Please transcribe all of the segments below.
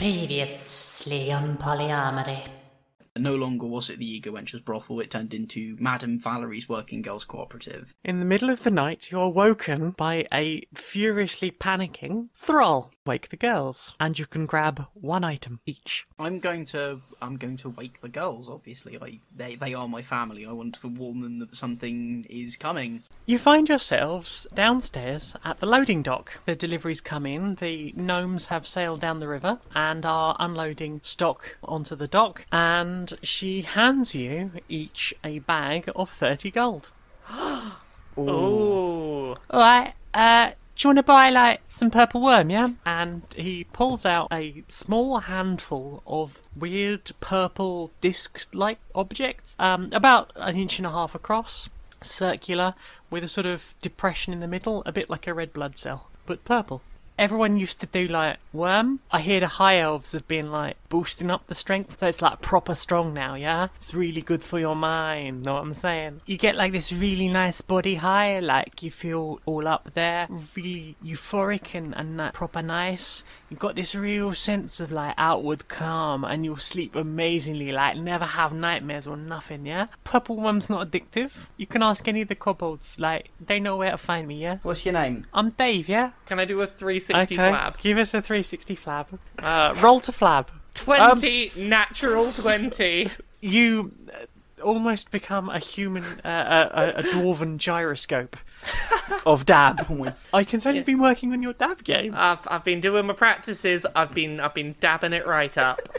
Previously on PolyArmoury. No longer was it the Eager Wench's brothel, it turned into Madame Valarie's Working Girls Cooperative. In the middle of the night, you're woken by a furiously panicking Thrall. Wake the girls, and you can grab one item each. I'm going to wake the girls, obviously. They are my family. I want to warn them that something is coming. You find yourselves downstairs at the loading dock. The deliveries come in, the gnomes have sailed down the river and are unloading stock onto the dock, and she hands you each a bag of 30 gold. Ooh. Alright, do you want to buy, some purple worm, yeah? And he pulls out a small handful of weird purple disc-like objects, about 1.5 inches across, circular, with a sort of depression in the middle, a bit like a red blood cell, but purple. Everyone used to do, worm. I hear the high elves have been, boosting up the strength, so it's, proper strong now, yeah? It's really good for your mind, know what I'm saying? You get, this really nice body high, you feel all up there, really euphoric and proper nice. You've got this real sense of, outward calm, and you'll sleep amazingly, never have nightmares or nothing, yeah? Purple worm's not addictive. You can ask any of the kobolds, they know where to find me, yeah? What's your name? I'm Dave, yeah? Can I do a 360 flab? Give us a 360 flab. Roll to flab. 20, natural 20. You almost become a human, a dwarven gyroscope of dab. I can tell you've been working on your dab game. I've been doing my practices. I've been dabbing it right up.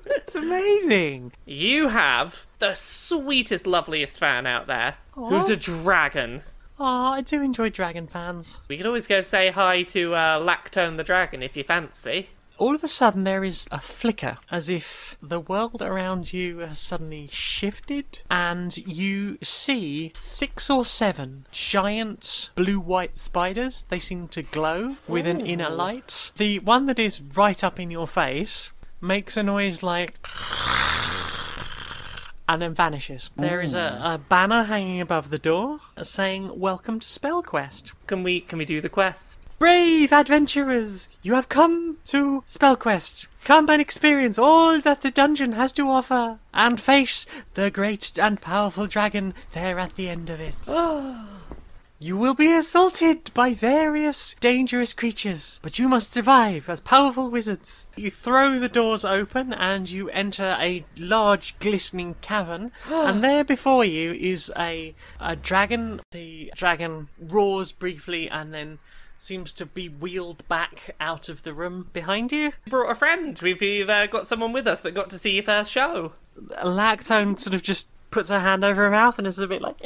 It's amazing. You have the sweetest, loveliest fan out there, who's a dragon. Oh, I do enjoy dragon fans. We could always go say hi to Lactone the dragon if you fancy. All of a sudden there is a flicker, as if the world around you has suddenly shifted, and you see 6 or 7 giant blue-white spiders. They seem to glow with an inner light. The one that is right up in your face makes a noise and then vanishes. There is a banner hanging above the door saying, "Welcome to SpellQuest." Can we do the quest? Brave adventurers, you have come to SpellQuest. Come and experience all that the dungeon has to offer, and face the great and powerful dragon there at the end of it. You will be assaulted by various dangerous creatures, but you must survive as powerful wizards. You throw the doors open and you enter a large glistening cavern, and there before you is a dragon. The dragon roars briefly and then seems to be wheeled back out of the room behind you. Brought a friend. We've got someone with us that got to see your first show. Lactone sort of just puts her hand over her mouth and is a bit like...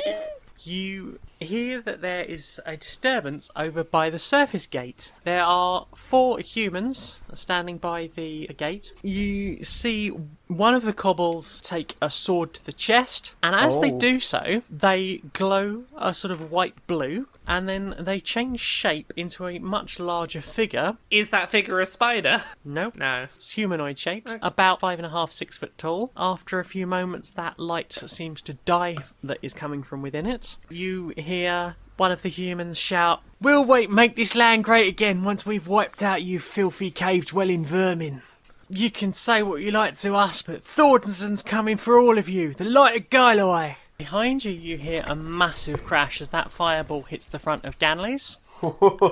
You hear that there is a disturbance over by the surface gate. There are 4 humans standing by the gate. You see one of the kobolds take a sword to the chest, and as they do so, they glow a sort of white blue, and then they change shape into a much larger figure. Is that figure a spider? No. No. It's humanoid shaped, about 5.5, 6 foot tall. After a few moments, that light seems to die that is coming from within it. You hear one of the humans shout, "We'll make this land great again once we've wiped out you filthy cave-dwelling vermin. You can say what you like to us, but Thornton's coming for all of you, the light of Gyloway." Behind you, you hear a massive crash as that fireball hits the front of Ganley's.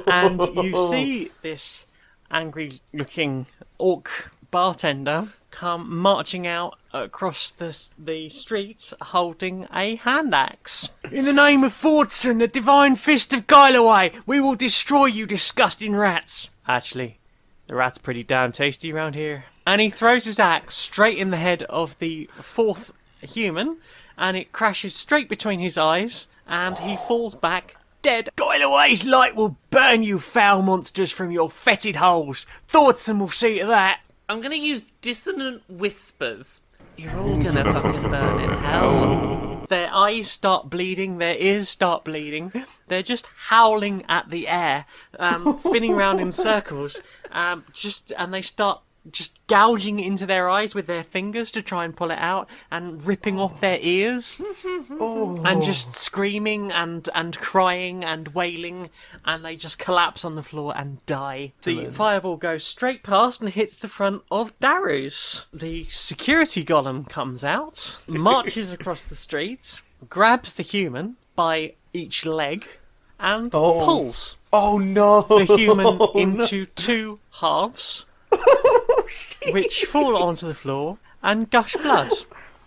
And you see this angry-looking orc bartender come marching out across the street holding a hand axe. "In the name of Thornton, the divine fist of Gyloway, we will destroy you disgusting rats." Actually, the rat's pretty damn tasty around here. And he throws his axe straight in the head of the 4th human, and it crashes straight between his eyes, and he falls back dead. "Gyloway's light will burn you foul monsters from your fetid holes. Thornton will see to that." I'm gonna use dissonant whispers. You're all gonna fucking burn in hell. Their eyes start bleeding, their ears start bleeding. They're just howling at the air, spinning around in circles. And they start just gouging into their eyes with their fingers to try and pull it out, and ripping off their ears, and just screaming and crying and wailing, and they just collapse on the floor and die. The fireball goes straight past and hits the front of Darius. The security golem comes out, marches across the street, grabs the human by each leg, and pulls Oh no! the human into two halves, which fall onto the floor and gush blood.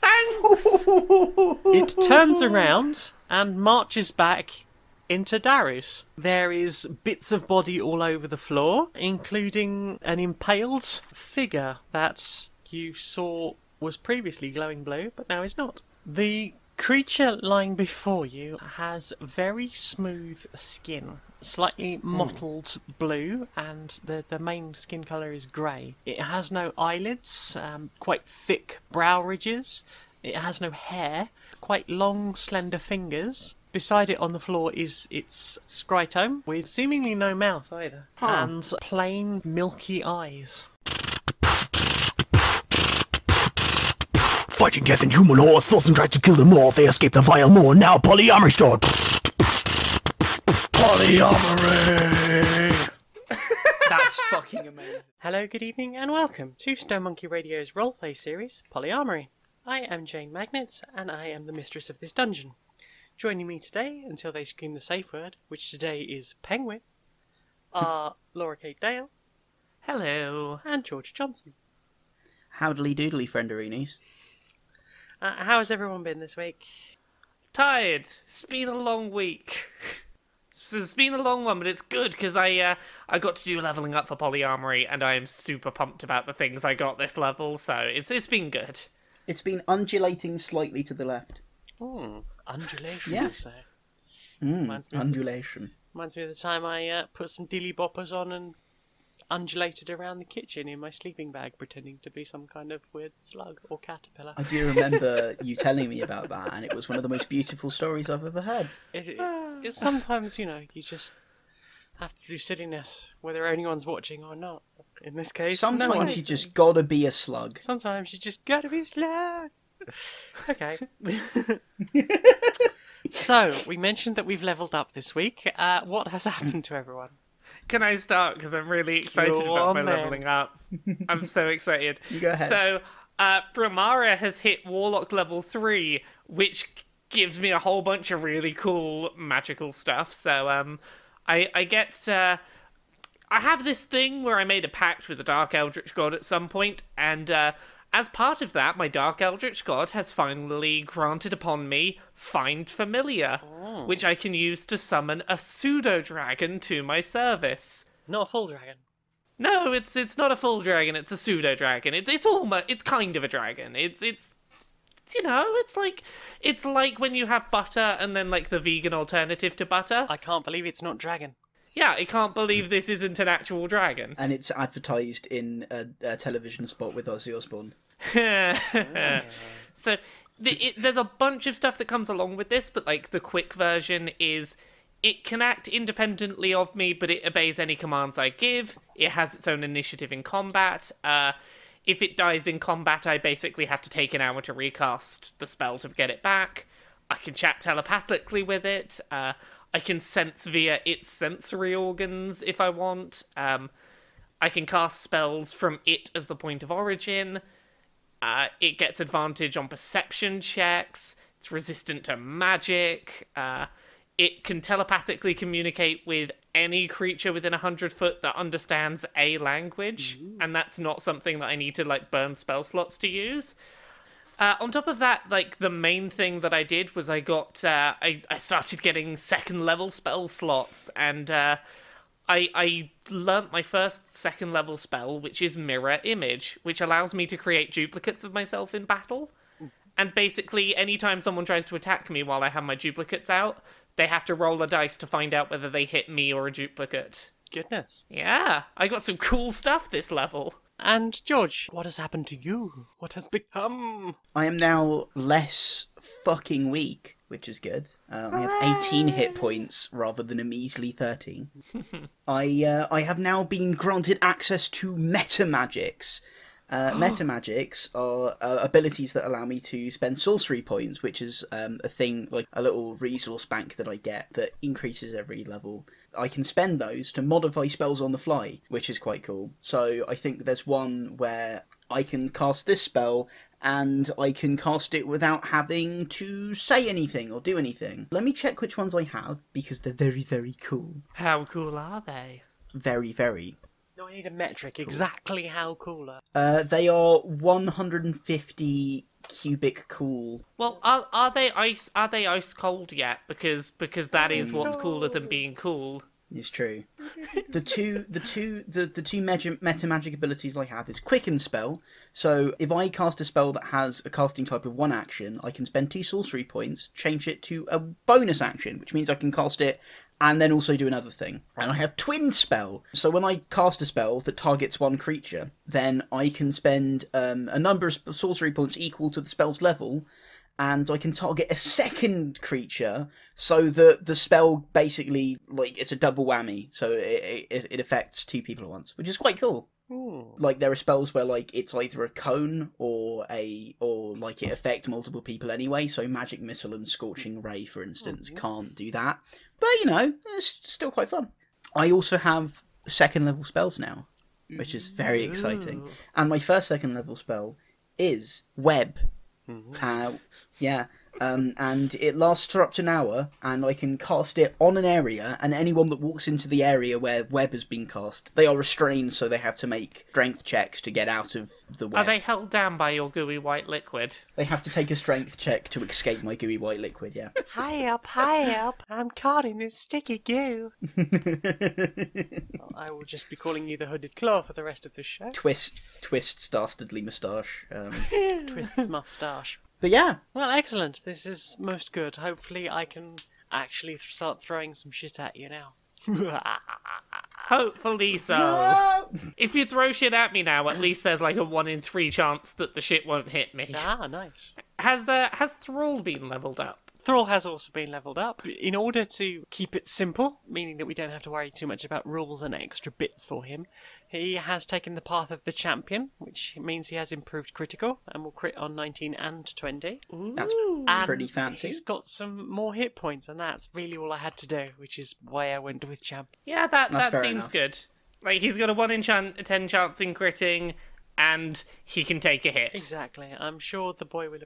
Thanks! It turns around and marches back into Darius. There is bits of body all over the floor, including an impaled figure that you saw was previously glowing blue, but now is not. The creature lying before you has very smooth skin, slightly mottled blue, and the main skin colour is grey. It has no eyelids, quite thick brow ridges. It has no hair, quite long, slender fingers. Beside it on the floor is its scryTome, with seemingly no mouth either, and plain, milky eyes. Fighting death and human horse, Thorson tried to kill them all. They escaped the vile moor. Now PolyArmoury store. PolyArmoury. That's fucking amazing. Hello, good evening, and welcome to Stone Monkey Radio's roleplay series, PolyArmoury. I am Jane Magnet, and I am the mistress of this dungeon. Joining me today, until they scream the safe word, which today is Penguin, are Laura Kate Dale. Hello. And George Johnson. Howdly doodly, frienderinis. How has everyone been this week? Tired. It's been a long week. It's been a long one, but it's good because I got to do leveling up for PolyArmoury, and I am super pumped about the things I got this level. So it's been good. It's been undulating slightly to the left. Undulation, Yeah. you say? Reminds me of Undulation. the time I put some dilly boppers on and undulated around the kitchen in my sleeping bag, pretending to be some kind of weird slug or caterpillar. I do remember you telling me about that, and it was one of the most beautiful stories I've ever heard. It's sometimes, you just have to do silliness, whether anyone's watching or not. In this case, Sometimes no you one. just gotta be a slug. Sometimes you just gotta be slug. Okay. So, we mentioned that we've leveled up this week. What has happened to everyone? Can I start? Because I'm really excited Go about on, my then. leveling up. I'm so excited. You go ahead. So, Brilmara has hit Warlock level 3, which gives me a whole bunch of really cool magical stuff. So, I get... I have this thing where I made a pact with the Dark Eldritch God at some point, and as part of that, my Dark Eldritch God has finally granted upon me Find Familiar, which I can use to summon a pseudo-dragon to my service. Not a full dragon. No, it's not a full dragon, it's a pseudo-dragon. It's kind of a dragon. It's like when you have butter and then like the vegan alternative to butter. I can't believe it's not dragon. Yeah, I can't believe this isn't an actual dragon. And it's advertised in a television spot with Ozzy Osbourne. So there's a bunch of stuff that comes along with this, but like the quick version is it can act independently of me, but it obeys any commands I give. It has its own initiative in combat. If it dies in combat, I basically have to take an hour to recast the spell to get it back. I can chat telepathically with it. I can sense via its sensory organs if I want. I can cast spells from it as the point of origin. It gets advantage on perception checks. It's resistant to magic. It can telepathically communicate with any creature within 100 foot that understands a language. And that's not something that I need to like burn spell slots to use. On top of that, like, the main thing that I did was I started getting second level spell slots, and I learnt my first second level spell, which is Mirror Image, which allows me to create duplicates of myself in battle. And basically, anytime someone tries to attack me while I have my duplicates out, they have to roll a dice to find out whether they hit me or a duplicate. Goodness. Yeah, I got some cool stuff this level. And George, what has happened to you? What has become? I am now less fucking weak which is good. I have 18 hit points rather than a measly 13. I have now been granted access to meta magics. Meta magics are abilities that allow me to spend sorcery points, which is a thing, like a little resource bank that I get that increases every level. I can spend those to modify spells on the fly, which is quite cool. So I think there's one where I can cast this spell and I can cast it without having to say anything or do anything. Let me check which ones I have, because they're very, very cool. How cool are they? Very, very. No, I need a metric. Cool. Exactly how cool they are 150 cubic cool. Well, are they ice? Are they ice cold yet? Because that is what's cooler than being cool. It's true. The two meta magic abilities I have is Quicken Spell. So if I cast a spell that has a casting type of 1 action, I can spend 2 sorcery points, change it to a bonus action, which means I can cast it and then also do another thing. And I have Twin Spell. So when I cast a spell that targets one creature, then I can spend a number of sorcery points equal to the spell's level, and I can target a second creature, so that the spell basically, like, it's a double whammy, so it affects 2 people at once, which is quite cool. Ooh. Like, there are spells where, like, it's either a cone or like, it affects multiple people anyway, so Magic Missile and Scorching Ray, for instance, can't do that. But, you know, it's still quite fun. I also have second level spells now, which is very exciting. And my first second level spell is Web. And it lasts for up to an hour, and I can cast it on an area, and anyone that walks into the area where web has been cast, they are restrained, so they have to make strength checks to get out of the web. Are they held down by your gooey white liquid? They have to take a strength check to escape my gooey white liquid, yeah. High up, I'm caught in this sticky goo. Well, I will just be calling you the Hooded Claw for the rest of the show. Twist's dastardly moustache. Twist's moustache. But yeah. Well, excellent. This is most good. Hopefully I can actually start throwing some shit at you now. Hopefully so. No! If you throw shit at me now, at least there's like a 1 in 3 chance that the shit won't hit me. Ah, nice. Has Thrall been leveled up? Thrall has also been leveled up. In order to keep it simple, meaning that we don't have to worry too much about rules and extra bits for him, he has taken the path of the champion, which means he has improved critical and will crit on 19 and 20. That's And pretty fancy. He's got some more hit points, and that's really all I had to do, which is why I went with champ. Yeah, That's that fair seems enough. good. Like, he's got a 1 in 10 chance in critting, and he can take a hit. Exactly. I'm sure the boy will.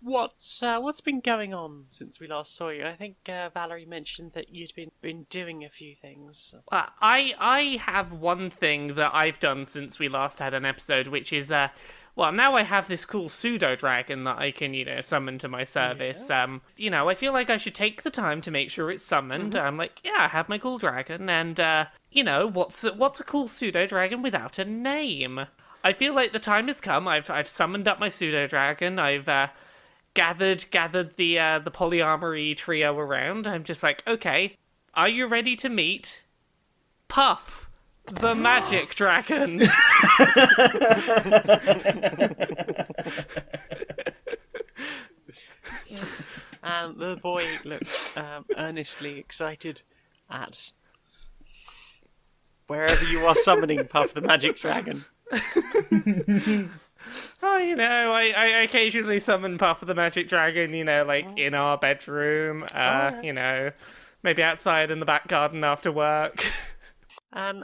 What's been going on since we last saw you? I think Valarie mentioned that you'd been doing a few things. I have one thing that I've done since we last had an episode, which is well, now I have this cool pseudo dragon that I can, summon to my service. Yeah. I feel like I should take the time to make sure it's summoned. I'm like, yeah, I have my cool dragon, and what's a cool pseudo dragon without a name? I feel like the time has come. I've summoned up my pseudo dragon. I've gathered the PolyArmoury trio around. I'm just like, okay, are you ready to meet Puff, the magic dragon? And the boy looked earnestly excited at wherever you are summoning Puff the magic dragon. Oh, I occasionally summon Puff the magic dragon, like in our bedroom, maybe outside in the back garden after work. And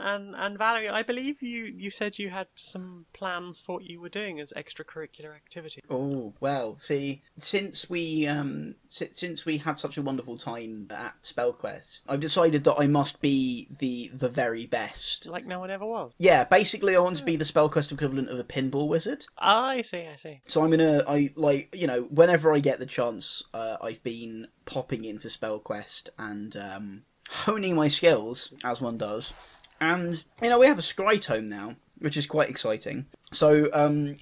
Valarie, I believe you said you had some plans for what you were doing as extracurricular activity. Oh, well, see, since we had such a wonderful time at SpellQuest, I've decided that I must be the very best. Like no one ever was. Yeah, basically I want to be the SpellQuest equivalent of a pinball wizard. I see. So whenever I get the chance, I've been popping into SpellQuest and honing my skills, as one does. And, we have a scryTome now, which is quite exciting. So,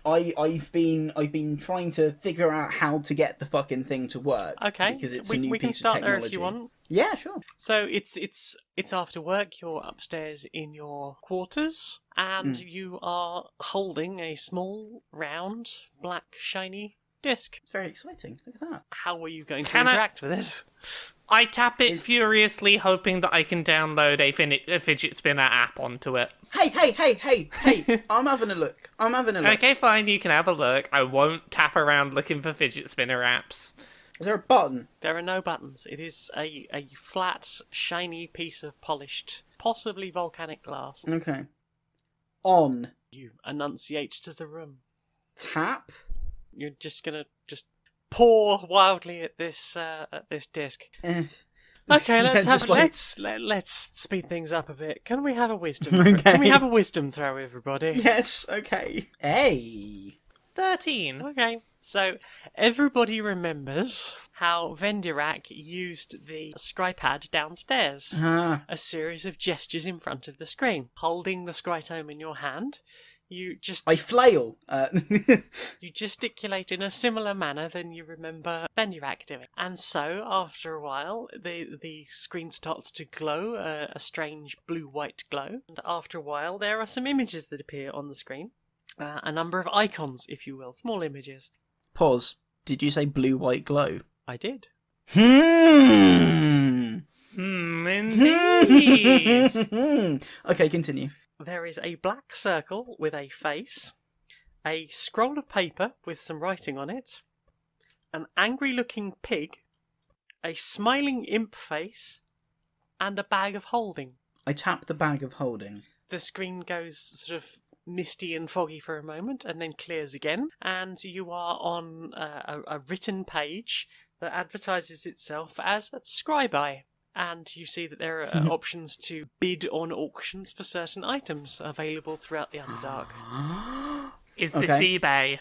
I've been trying to figure out how to get the fucking thing to work. Okay, Because it's we a new can piece start of technology. there if you want. Yeah, sure. So it's after work. You're upstairs in your quarters, and you are holding a small, round, black, shiny disc. It's very exciting. Look at that. How are you going to Can I- interact with it? I tap it furiously, hoping that I can download a fidget spinner app onto it. Hey! I'm having a look. Okay, fine, you can have a look. I won't tap around looking for fidget spinner apps. Is there a button? There are no buttons. It is a flat, shiny piece of polished, possibly volcanic glass. Okay. On. You enunciate to the room. Tap. You're just gonna pour wildly at this disc. Okay, let's speed things up a bit. Can we have a wisdom? Okay. Can we have a wisdom throw, everybody? Yes, okay. Hey. 13. Okay, so everybody remembers how Vendirak used the ScryPad downstairs. A series of gestures in front of the screen. Holding the ScryTome in your hand, I flail. you gesticulate in a similar manner than you remember Vendirak doing. And so, after a while, the screen starts to glow, a strange blue-white glow. And after a while, there are some images that appear on the screen. A number of icons, if you will, small images. Pause. Did you say blue-white glow? I did. Indeed. Okay, continue. There is a black circle with a face, a scroll of paper with some writing on it, an angry-looking pig, a smiling imp face, and a bag of holding. I tap the bag of holding. The screen goes sort of misty and foggy for a moment and then clears again, and you are on a written page that advertises itself as Scry. And you see that there are options to bid on auctions for certain items available throughout the Underdark. Is this eBay?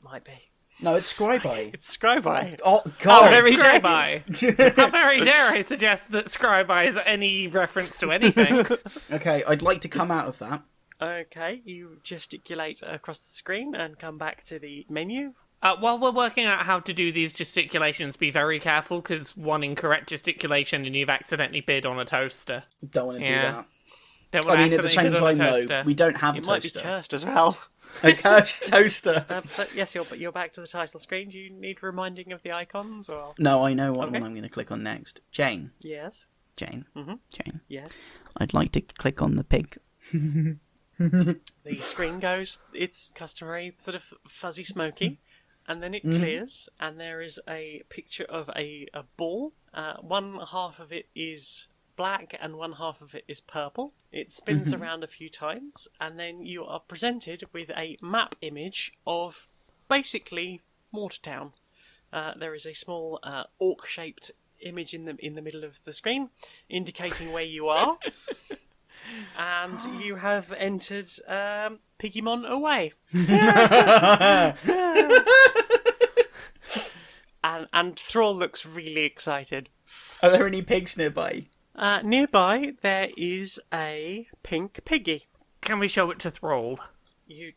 Might be. No, it's Scry. It's Scry. Oh, God. Scryby. How very dare I suggest that Scryby is any reference to anything. Okay, I'd like to come out of that. Okay, you gesticulate across the screen and come back to the menu. While we're working out how to do these gesticulations, be very careful, because one incorrect gesticulation and you've accidentally bid on a toaster. Don't want to do that. Don't I want mean, to at the same accidentally bid on a time, toaster. though, we don't have a It might be toaster. cursed as well. A cursed toaster. So yes, you're back to the title screen. Do you need reminding of the icons, or? No, I know what Okay. one I'm going to click on next. Jane. Yes. Jane. Mhm. Jane. Yes. I'd like to click on the pig. The screen goes, it's customary, sort of fuzzy smoky, and then it clears, and there is a picture of a ball. One half of it is black and one half of it is purple. It spins around a few times, and then you are presented with a map image of basically Mortartown. There is a small orc-shaped image in the middle of the screen, indicating where you are. And you have entered Pigimon away. and Thrall looks really excited. Are there any pigs nearby? Nearby, there is a pink piggy. Can we show it to Thrall?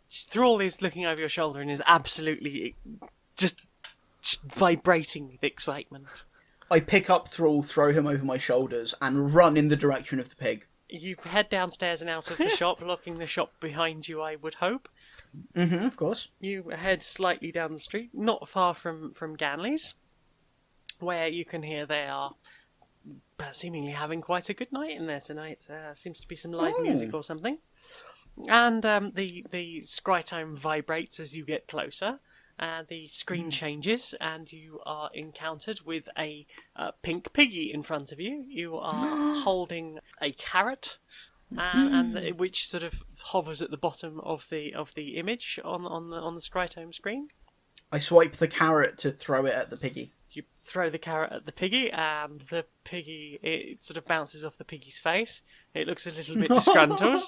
Thrall is looking over your shoulder and is absolutely just vibrating with excitement. I pick up Thrall, throw him over my shoulders, and run in the direction of the pig. You head downstairs and out of the shop, locking the shop behind you, I would hope. Of course. You head slightly down the street, not far from Ganley's, where you can hear they are seemingly having quite a good night in there tonight. Seems to be some live music or something. And the scrytome vibrates as you get closer. The screen changes, and you are encountered with a pink piggy in front of you. You are holding a carrot, which sort of hovers at the bottom of the image on the scrytome screen. I swipe the carrot to throw it at the piggy. You throw the carrot at the piggy, and the piggy, it sort of bounces off the piggy's face. It looks a little bit disgruntled,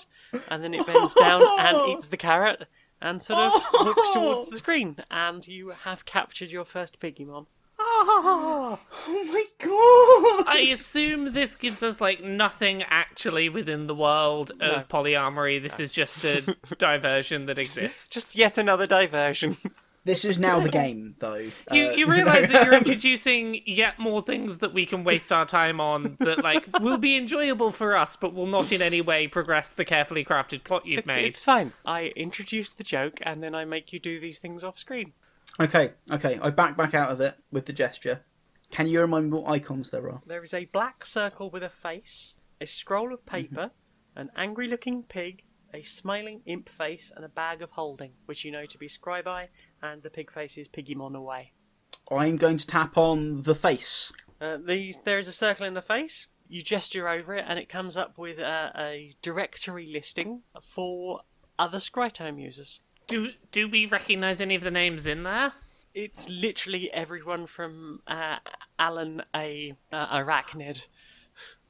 and then it bends down and eats the carrot, and sort of looks towards the screen, and you have captured your first Pigimon. Oh my god! I assume this gives us, nothing actually within the world of PolyArmoury. This is just a diversion that exists. Just yet another diversion. This is now the game, though. You realise that you're introducing yet more things that we can waste our time on that, will be enjoyable for us, but will not in any way progress the carefully crafted plot you've made. It's fine. I introduce the joke, and then I make you do these things off screen. Okay. I back out of it with the gesture. Can you remind me what icons there are? There is a black circle with a face, a scroll of paper, an angry-looking pig, a smiling imp face, and a bag of holding, which you know to be Scry, and the pig face is Piggymon away. I'm going to tap on the face. There is a circle in the face. You gesture over it, and it comes up with a directory listing for other scryTome users. Do we recognise any of the names in there? It's literally everyone from Alan a arachnid,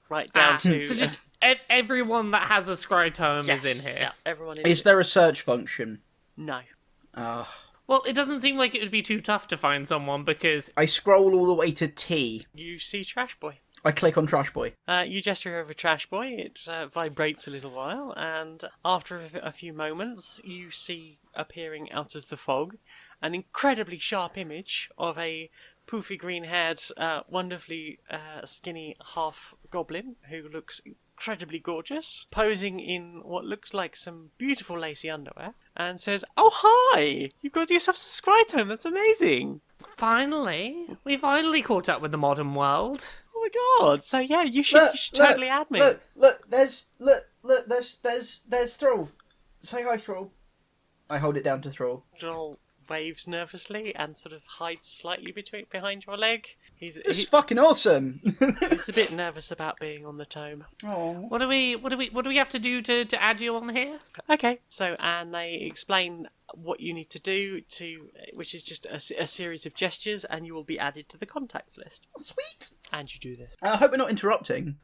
right down to... So just everyone that has a scryTome yes, is in here? Yeah, everyone is. Is there a search function? No. Well, it doesn't seem like it would be too tough to find someone because... I scroll all the way to T. You see Trash Boy. I click on Trash Boy. You gesture over Trash Boy, it vibrates a little while, and after a few moments, you see appearing out of the fog an incredibly sharp image of a poofy green-haired, wonderfully skinny half-goblin who looks incredibly gorgeous, posing in what looks like some beautiful lacy underwear, and says, "Oh, hi! You've got yourself some scryTome, that's amazing!" Finally! We finally caught up with the modern world. Oh my god! So yeah, you should totally add me. Look, there's Thrall. Say hi, Thrall. I hold it down to Thrall. Thrall waves nervously and sort of hides slightly behind your leg. It's fucking awesome. He's a bit nervous about being on the tome. Oh. What do we have to do to add you on here? Okay, so and they explain what you need to do which is just a series of gestures, and you will be added to the contacts list. Sweet. And you do this. I hope we're not interrupting.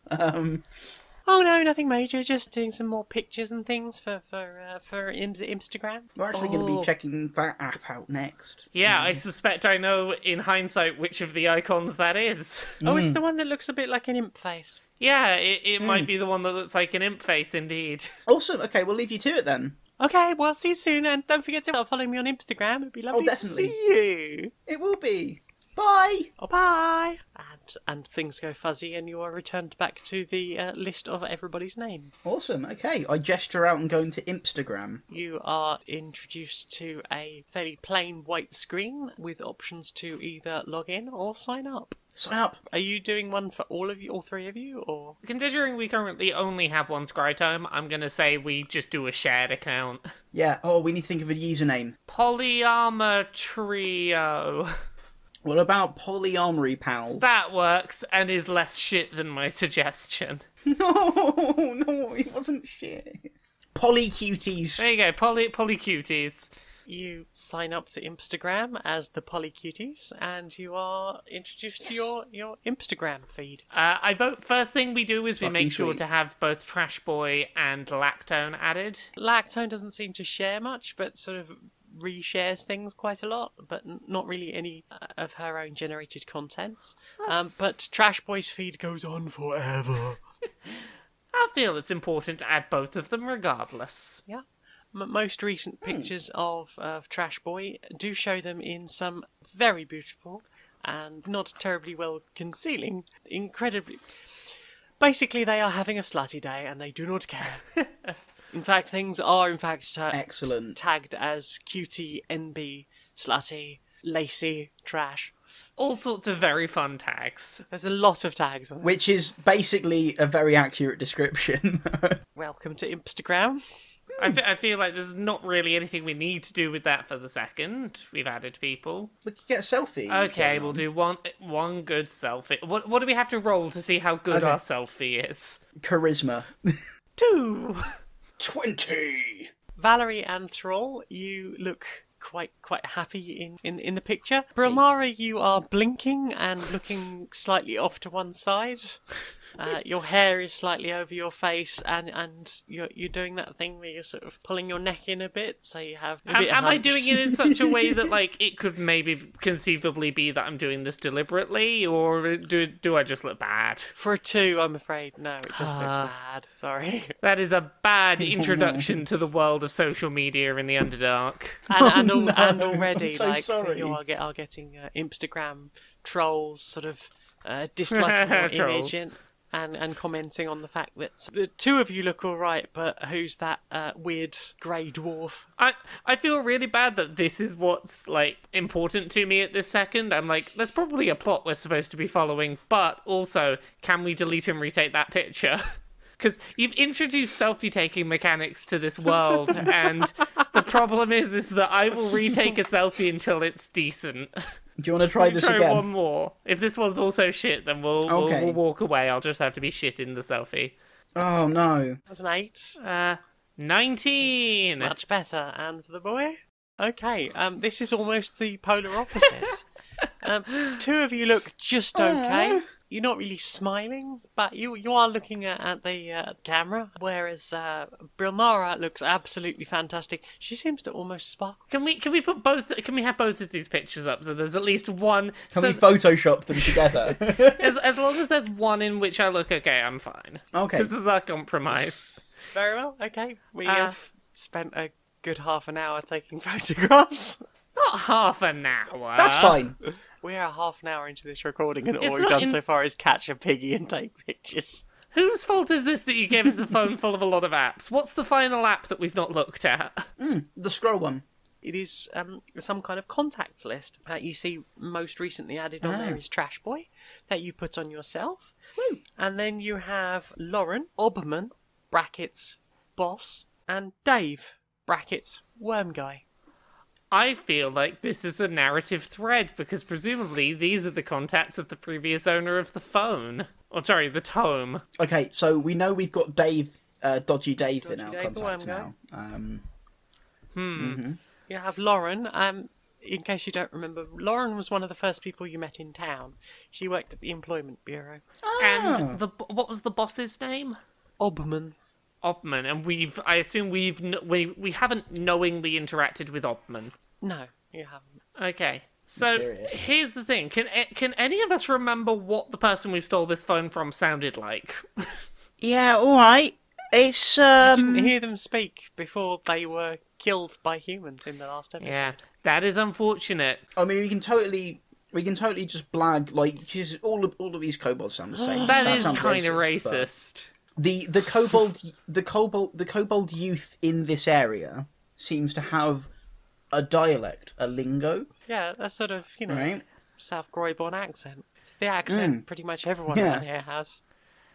Oh no, nothing major. Just doing some more pictures and things for Instagram. We're actually going to be checking that app out next. Yeah, I suspect I know in hindsight which of the icons that is. Oh, it's the one that looks a bit like an imp face. Yeah, it might be the one that looks like an imp face indeed. Awesome. Okay, we'll leave you to it then. Okay, well, see you soon, and don't forget to follow me on Instagram. It'd be lovely to see you. It will be. Bye. Oh, bye. And things go fuzzy, and you are returned back to the list of everybody's name. Awesome. Okay, I gesture out and go into Instagram. You are introduced to a fairly plain white screen with options to either log in or sign up. Sign up. Are you doing one for all three of you, or? Considering we currently only have one scryTome, I'm going to say we just do a shared account. Yeah. Oh, we need to think of a username. PolyArmoury Trio. What about PolyArmoury Pals? That works and is less shit than my suggestion. No, it wasn't shit. Polycuties. There you go, Polycuties. You sign up to Instagram as the Polycuties, and you are introduced to your Instagram feed. I vote first thing we do is we Fucking make sure sweet. to have both Trash Boy and Lactone added. Lactone doesn't seem to share much, but sort of reshares things quite a lot, but not really any of her own generated content. But Trash Boy's feed goes on forever. I feel it's important to add both of them regardless. Yeah. Most recent pictures of Trash Boy do show them in some very beautiful and not terribly well concealing, incredibly... Basically, they are having a slutty day and they do not care. In fact, things are excellent. Tagged as cutie, NB, slutty, lacy, trash. All sorts of very fun tags. There's a lot of tags on it. Which is basically a very accurate description. Welcome to Instagram. I feel like there's not really anything we need to do with that for the second. We've added people. We could get a selfie. Okay, we'll do one good selfie. What do we have to roll to see how good our selfie is? Charisma. 2. 20. Valarie and Thrall, you look quite happy in the picture. Brilmara, you are blinking and looking slightly off to one side. Your hair is slightly over your face, and you're doing that thing where you're sort of pulling your neck in a bit, so you have a bit Am I hunched. doing it in such a way that like it could maybe conceivably be that I'm doing this deliberately, or do I just look bad? For a 2, I'm afraid. No, it just looks bad. Sorry. That is a bad introduction to the world of social media in the Underdark. And already, I'm so like, sorry. you are getting Instagram trolls sort of disliking your Trolls. image. and commenting on the fact that the two of you look all right, but who's that weird grey dwarf? I feel really bad that this is what's, like, important to me at this second. I'm like, there's probably a plot we're supposed to be following, but also, can we delete and retake that picture? Because you've introduced selfie-taking mechanics to this world, and the problem is that I will retake a selfie until it's decent. Do you want to try this Try again? one more. If this one's also shit, then we'll walk away. I'll just have to be shit in the selfie. Oh, no. That's an 8. 19! Much better. And for the boy? Okay, this is almost the polar opposite. Two of you look just okay. You're not really smiling, but you are looking at the camera, whereas Brilmara looks absolutely fantastic. She seems to almost sparkle. Can we put both? Can we have both of these pictures up so there's at least one? Can we Photoshop them together? as long as there's one in which I look okay, I'm fine. Okay. This is our compromise. Very well. Okay, we have spent a good half an hour taking photographs. Not half an hour. That's fine. We are half an hour into this recording, and all It's we've not done in- so far is catch a piggy and take pictures. Whose fault is this that you gave us a phone full of a lot of apps? What's the final app that we've not looked at? The scroll one. It is some kind of contacts list that you see most recently added on there is Trash Boy, that you put on yourself. Woo. And then you have Lauren, Obman, brackets, boss, and Dave, brackets, worm guy. I feel like this is a narrative thread because presumably these are the contacts of the previous owner of the phone. Or sorry, the tome. Okay, so we know we've got Dave, Dodgy Dave in our Dave, the contacts worm now. You have Lauren. In case you don't remember, Lauren was one of the first people you met in town. She worked at the Employment Bureau. And what was the boss's name? Obman. Obman, and I assume we haven't knowingly interacted with Obman. No, you haven't. Okay, so Mysterious. here's the thing: can any of us remember what the person we stole this phone from sounded like? Yeah, alright. It's, Didn't hear them speak before they were killed by humans in the last episode. Yeah, that is unfortunate. I mean, we can totally just blag, like, just all of these kobolds sound the same. That is sounds kind of but racist. The kobold youth in this area seems to have a dialect, a lingo, Yeah, that's sort of, right? South Croydon accent. It's the accent pretty much everyone Yeah. around here has.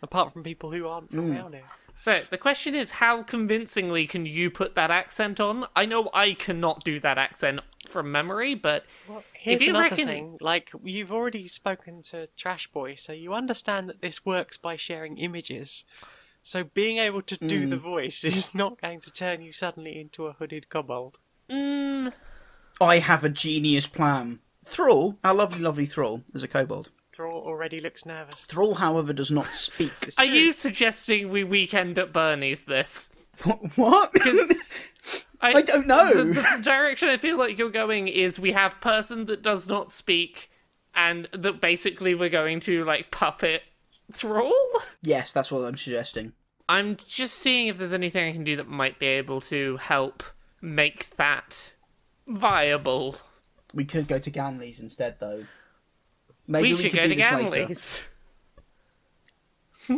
Apart from people who aren't from around here. So the question is, how convincingly can you put that accent on? I know I cannot do that accent from memory, but Here's if you another reckon... thing. Like, you've already spoken to Trash Boy, so you understand that this works by sharing images. So being able to do the voice is not going to turn you suddenly into a hooded kobold. I have a genius plan. Thrall, our lovely Thrall, is a kobold. Thrall already looks nervous. Thrall, however, does not speak. Are you suggesting we weekend at Bernie's this? What? I don't know. The direction I feel like you're going is we have person that does not speak, and that basically we're going to, like, puppet Thrall? Yes, that's what I'm suggesting. I'm just seeing if there's anything I can do that might be able to help make that viable. We could go to Ganley's instead, though. Maybe We should could go do to this later. Ganley's.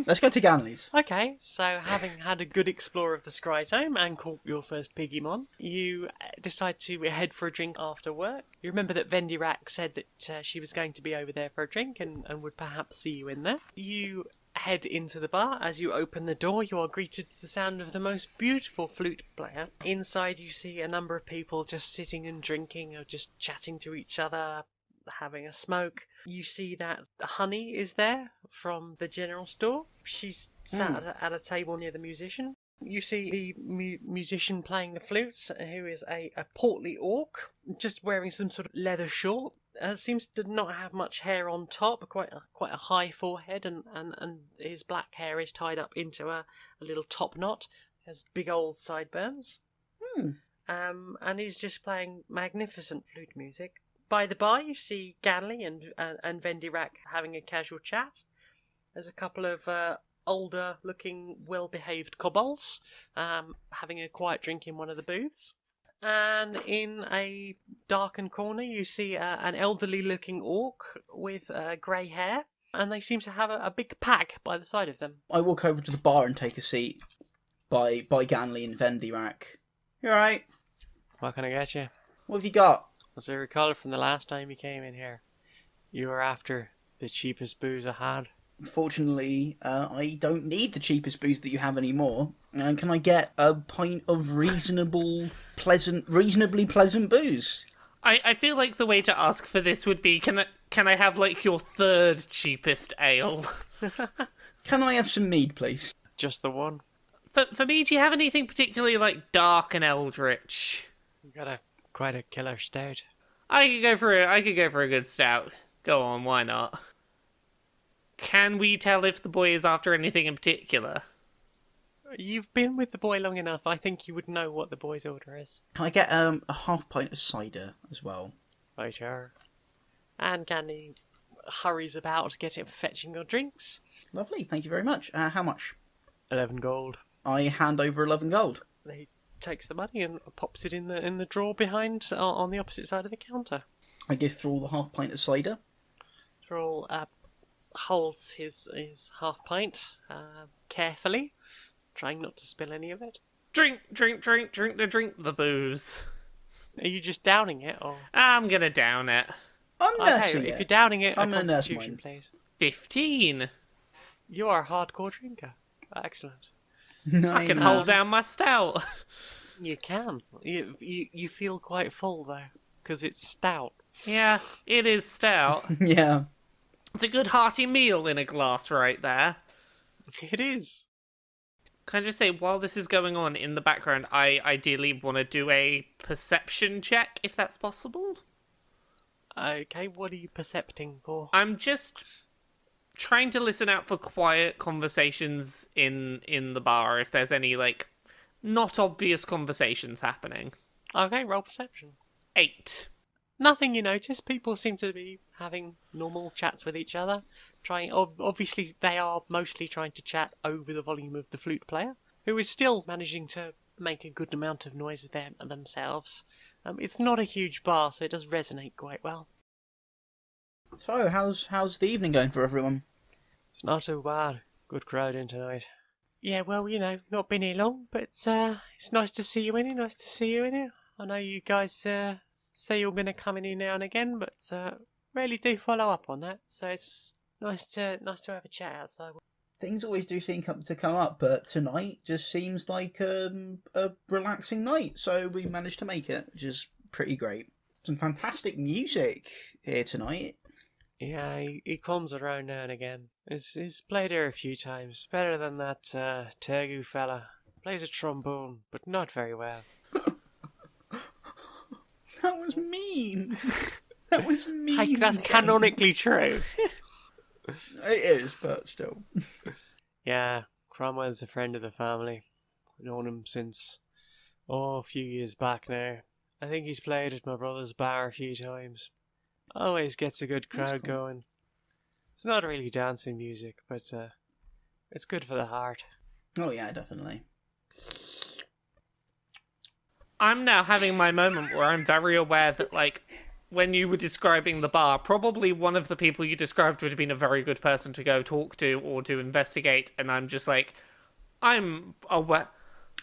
Let's go to Ganley's. Okay, so having had a good explore of the scryTome and caught your first Pigimon, you decide to head for a drink after work. You remember that Vendirak said that she was going to be over there for a drink and would perhaps see you in there. You head into the bar. As you open the door, you are greeted with the sound of the most beautiful flute player. Inside, you see a number of people just sitting and drinking or just chatting to each other, having a smoke. You see that Honey is there from the general store. She's sat at a table near the musician. You see the musician playing the flute, who is a portly orc, just wearing some sort of leather short. Seems to not have much hair on top, quite a high forehead, and his black hair is tied up into a little top knot. Has big old sideburns. And he's just playing magnificent flute music. By the bar, you see Ganley and Vendirak having a casual chat. There's a couple of older-looking, well-behaved kobolds having a quiet drink in one of the booths. And in a darkened corner, you see an elderly-looking orc with grey hair And they seem to have a big pack by the side of them. I walk over to the bar and take a seat by Ganley and Vendirak. You alright? What can I get you? What have you got? As I recall from the last time you came in here, you were after the cheapest booze I had. Unfortunately, I don't need the cheapest booze that you have anymore. Can I get a pint of reasonably pleasant booze? I feel like the way to ask for this would be, can I have, like, your third cheapest ale? Can I have some mead, please? Just the one. For me, do you have anything particularly, like, dark and eldritch? You got quite a killer stout. I could go for a good stout. Go on, why not? Can we tell if the boy is after anything in particular? You've been with the boy long enough. I think you would know what the boy's order is. Can I get a half pint of cider as well? Right, sure. And Candy hurries about fetching your drinks. Lovely, thank you very much. How much? 11 gold. I hand over 11 gold. He takes the money and pops it in the drawer behind on the opposite side of the counter. I give Thrall the half pint of cider. Thrall holds his half pint carefully, trying not to spill any of it. Drink the booze. Are you just downing it, or? I'm gonna down it. I'm nursing Okay, it. if you're downing it, I'm a gonna nurse constitution, mine. please. 15. You are a hardcore drinker. Excellent. I can hold down my stout. You can. You feel quite full though, because it's stout. Yeah, it is stout. Yeah. It's a good hearty meal in a glass right there. It is. Can I just say, while this is going on in the background, I ideally want to do a perception check, if that's possible. Okay, what are you percepting for? I'm just trying to listen out for quiet conversations in the bar, if there's any, like, not obvious conversations happening. Okay, roll perception. 8. Nothing you notice. People seem to be having normal chats with each other. Obviously, they are mostly trying to chat over the volume of the flute player, who is still managing to make a good amount of noise themselves. It's not a huge bar, so it does resonate quite well. So, how's the evening going for everyone? It's not too bad. Good crowd in tonight. Yeah, well, not been here long, but it's nice to see you in here. Nice to see you in here. I know you guys say you're going to come in here now and again, but really do follow up on that. So it's nice to have a chat outside. Things always do seem to come up, but tonight just seems like a relaxing night. So we managed to make it, which is pretty great. Some fantastic music here tonight. Yeah, he comes around now and again. He's played here a few times. Better than that Tergu fella. Plays a trombone, but not very well. That was mean. That was mean. Like, that's canonically true. It is, but still. Yeah, Cromwell's a friend of the family. I've known him since, a few years back now. I think he's played at my brother's bar a few times. Always gets a good crowd going. It's not really dancing music, but it's good for the heart. Oh yeah, definitely. I'm now having my moment where I'm very aware that, like, when you were describing the bar, probably one of the people you described would have been a very good person to go talk to or to investigate, and I'm just like, I'm aware.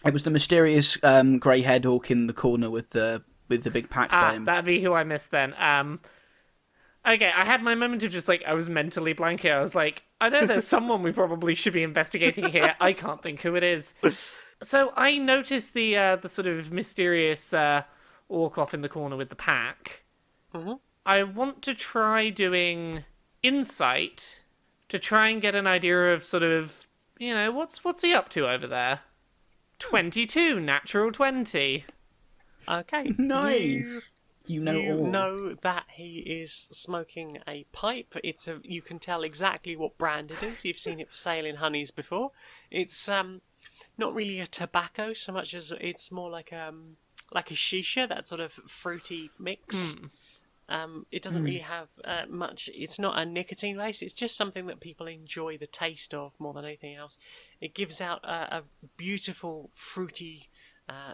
It was the mysterious grey-haired orc in the corner with the big pack by him. That'd be who I missed then. Okay, I had my moment of just, like, I was mentally blank here. I was like, I know there's someone we probably should be investigating here. I can't think who it is. So I noticed the sort of mysterious orc off in the corner with the pack. Mm-hmm. I want to try doing insight to try and get an idea of sort of, what's he up to over there? 22, natural 20. Okay. Nice. You know that he is smoking a pipe. You can tell exactly what brand it is. You've seen it for sale in Honeys before. It's not really a tobacco so much as it's more like a shisha, that sort of fruity mix. It doesn't really have much. It's not a nicotine base. It's just something that people enjoy the taste of more than anything else. It gives out a beautiful fruity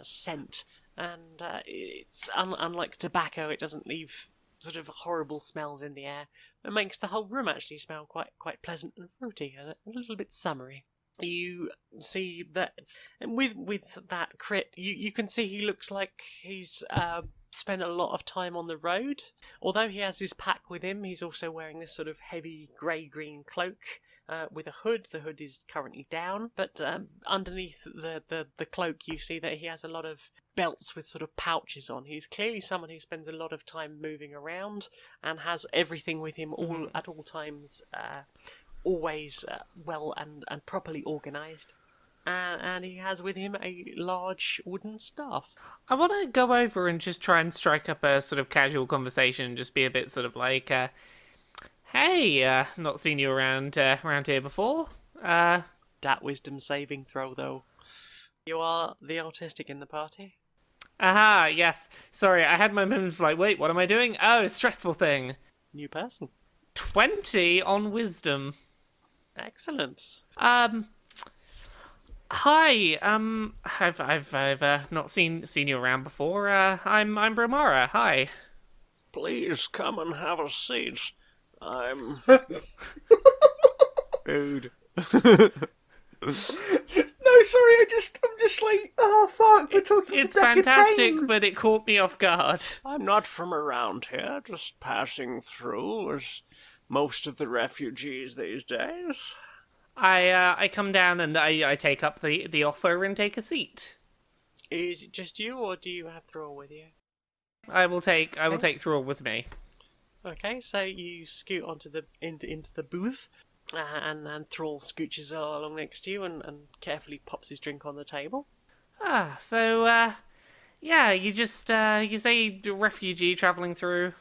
scent, and it's unlike tobacco. It doesn't leave sort of horrible smells in the air. It makes the whole room actually smell quite pleasant and fruity and a little bit summery. You see that with that crit, you can see he looks like he's spent a lot of time on the road. Although he has his pack with him, he's also wearing this sort of heavy grey-green cloak with a hood. The hood is currently down, but underneath the cloak you see that he has a lot of belts with sort of pouches on. He's clearly someone who spends a lot of time moving around and has everything with him at all times, always well and properly organised. And he has with him a large wooden staff. I want to go over and just try and strike up a sort of casual conversation and just be a bit sort of like, hey, not seen you around here before. That wisdom saving throw, though. You are the autistic in the party? Aha, yes. Sorry, I had my moment of like, wait, what am I doing? Oh, stressful thing. New person. 20 on wisdom. Excellent. Hi, I've not seen you around before. I'm Brilmara. Hi. Please come and have a seat. I'm... Rude. No, sorry, I'm just like, oh fuck, we're talking It's to Decker fantastic, Kane. but it caught me off guard. I'm not from around here, just passing through, as most of the refugees these days. I come down and I take up the offer and take a seat. Is it just you, or do you have Thrall with you? I will take Thrall with me. Okay, so you scoot onto into the booth, and Thrall scooches along next to you and carefully pops his drink on the table. So yeah, you just you say refugee travelling through.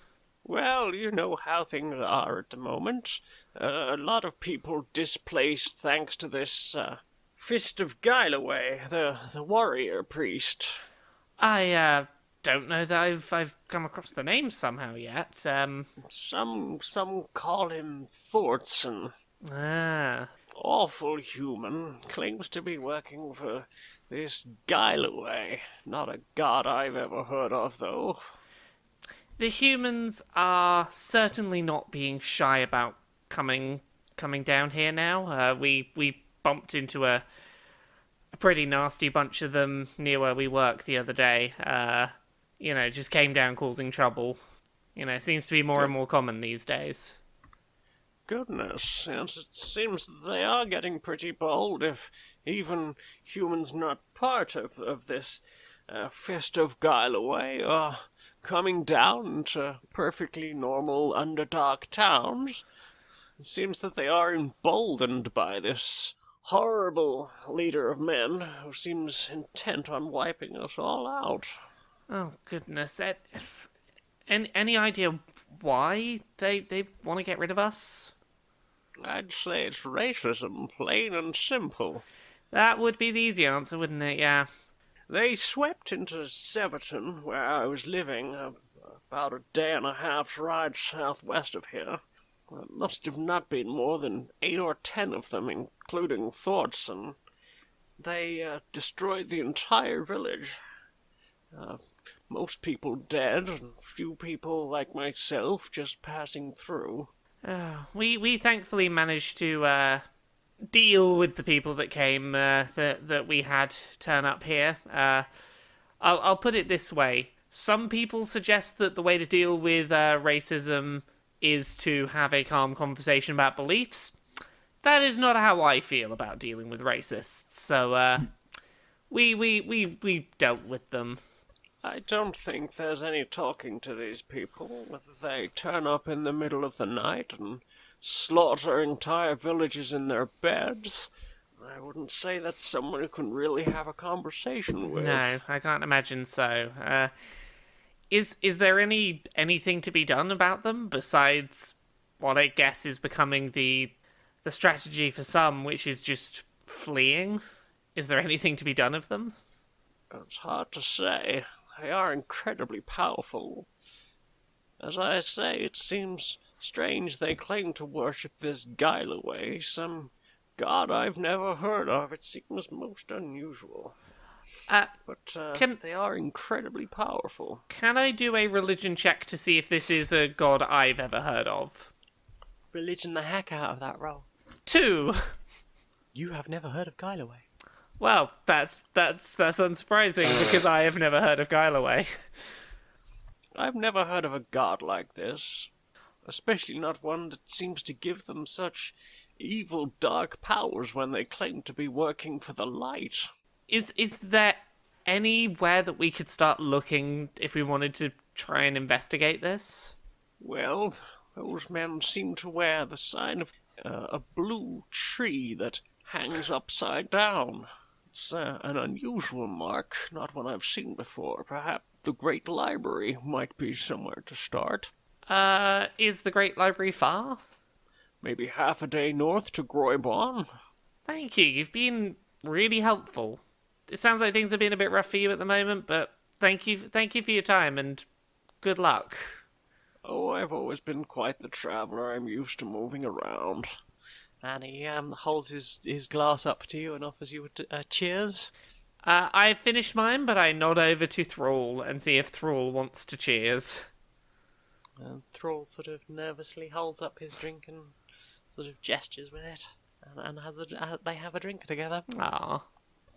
Well, you know how things are at the moment. A lot of people displaced thanks to this Fist of Guileway, the warrior priest. I don't know that I've come across the name somehow yet. Some call him Thortson. Awful human, claims to be working for this Guileway. Not a god I've ever heard of, though. The humans are certainly not being shy about coming down here now. We bumped into a pretty nasty bunch of them near where we work the other day. Just came down causing trouble. It seems to be more and more common these days. Goodness, yes, it seems that they are getting pretty bold if even humans not part of this Fist of Guileway are coming down to perfectly normal Underdark towns. It seems that they are emboldened by this horrible leader of men who seems intent on wiping us all out. Oh, goodness. Any idea why they want to get rid of us? I'd say it's racism, plain and simple. That would be the easy answer, wouldn't it? Yeah. They swept into Severton, where I was living, about a day and a half's ride southwest of here. There must have not been more than 8 or 10 of them, including Thortson. They destroyed the entire village. Most people dead, and few people like myself just passing through. We thankfully managed to deal with the people that came that we had turn up here. I'll put it this way: some people suggest that the way to deal with racism is to have a calm conversation about beliefs. That is not how I feel about dealing with racists. So we dealt with them. I don't think there's any talking to these people. Whether they turn up in the middle of the night and slaughter entire villages in their beds, I wouldn't say that's someone who can really have a conversation with. No, I can't imagine so. Is there anything to be done about them besides what I guess is becoming the strategy for some, which is just fleeing? Is there anything to be done of them? It's hard to say. They are incredibly powerful. As I say, it seems strange they claim to worship this Guileway, some god I've never heard of. It seems most unusual. But they are incredibly powerful. Can I do a religion check to see if this is a god I've ever heard of? Religion the heck out of that roll. 2. You have never heard of Guileway. Well, that's unsurprising because I have never heard of Guileway. I've never heard of a god like this. Especially not one that seems to give them such evil, dark powers when they claim to be working for the light. Is there anywhere that we could start looking if we wanted to try and investigate this? Well, those men seem to wear the sign of a blue tree that hangs upside down. It's an unusual mark, not one I've seen before. Perhaps the Great Library might be somewhere to start. Is the Great Library far? Maybe half a day north to Groybon. Thank you, you've been really helpful. It sounds like things have been a bit rough for you at the moment, but thank you for your time and good luck. Oh, I've always been quite the traveller. I'm used to moving around. And he holds his glass up to you and offers you a cheers. I've finished mine, but I nod over to Thrall and see if Thrall wants to cheers. And Thrall sort of nervously holds up his drink and sort of gestures with it, and they have a drink together. Ah.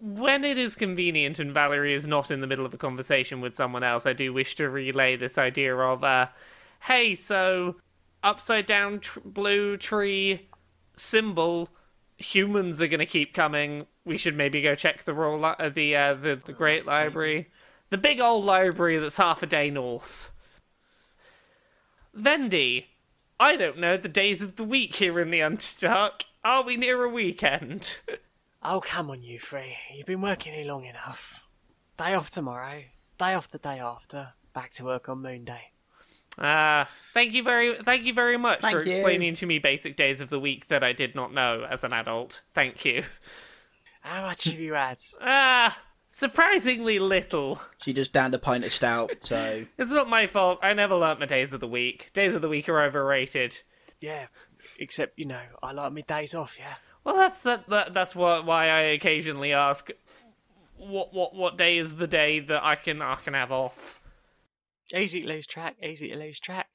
When it is convenient and Valarie is not in the middle of a conversation with someone else, I do wish to relay this idea of, hey, so upside down blue tree symbol, humans are going to keep coming. We should maybe go check the Great Library, the big old library that's half a day north. Vendy, I don't know the days of the week here in the Underdark. Are we near a weekend? Oh, come on, you three. You've been working here long enough. Day off tomorrow. Day off the day after. Back to work on Moon Day. Thank you very much Thank for you. explaining to me basic days of the week that I did not know as an adult. Thank you. How much have you had? Surprisingly little. She just downed a pint of stout, so... It's not my fault. I never learnt my days of the week. Days of the week are overrated. Yeah, except, I like my days off, yeah? Well, that's why I occasionally ask, what day is the day that I can have off? Easy to lose track.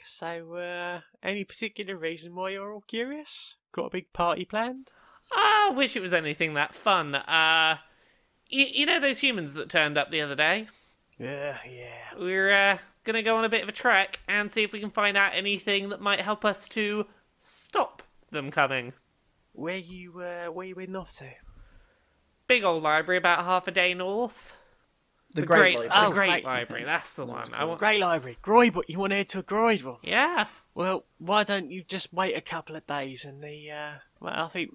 So, any particular reason why you're all curious? Got a big party planned? I wish it was anything that fun. You know those humans that turned up the other day? Yeah. We're gonna go on a bit of a trek and see if we can find out anything that might help us to stop them coming. Where you heading off to? Big old library about half a day north. The Great Library. The Great Great. Library, that's the one. Great library. Groyble. You want to head to a Groyble? Yeah. Well, why don't you just wait a couple of days and I think